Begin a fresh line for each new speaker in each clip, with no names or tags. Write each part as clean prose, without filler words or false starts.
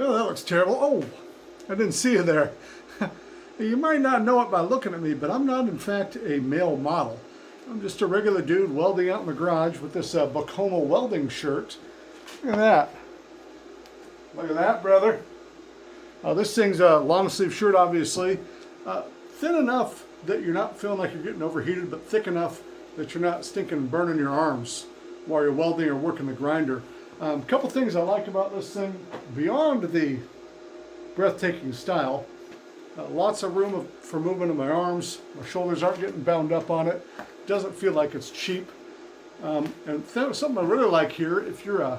Oh, that looks terrible. Oh, I didn't see you there. You might not know it by looking at me, but I'm not, in fact, a male model. I'm just a regular dude welding out in the garage with this Bocomal welding shirt. Look at that. Look at that, brother. This thing's a long sleeve shirt, obviously. Thin enough that you're not feeling like you're getting overheated, but thick enough that you're not stinking and burning your arms while you're welding or working the grinder. A couple things I like about this thing, beyond the breathtaking style, lots of room for movement of my arms. My shoulders aren't getting bound up on it. Doesn't feel like it's cheap. And something I really like here, if you're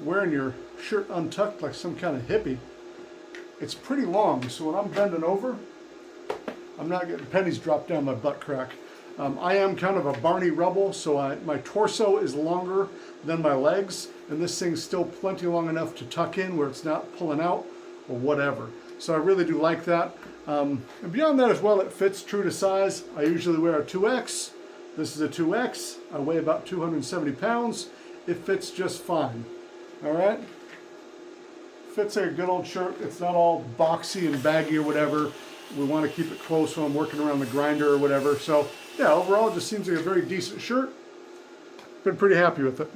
wearing your shirt untucked like some kind of hippie, it's pretty long, so when I'm bending over, I'm not getting pennies dropped down my butt crack. I am kind of a Barney Rubble, so my torso is longer than my legs, and this thing's still plenty long enough to tuck in where it's not pulling out or whatever. So I really do like that. And beyond that as well, it fits true to size. I usually wear a 2X. This is a 2X. I weigh about 270 pounds. It fits just fine. All right? Fits like a good old shirt. It's not all boxy and baggy or whatever. We want to keep it close when I'm working around the grinder or whatever. So yeah, overall it just seems like a very decent shirt. Been pretty happy with it.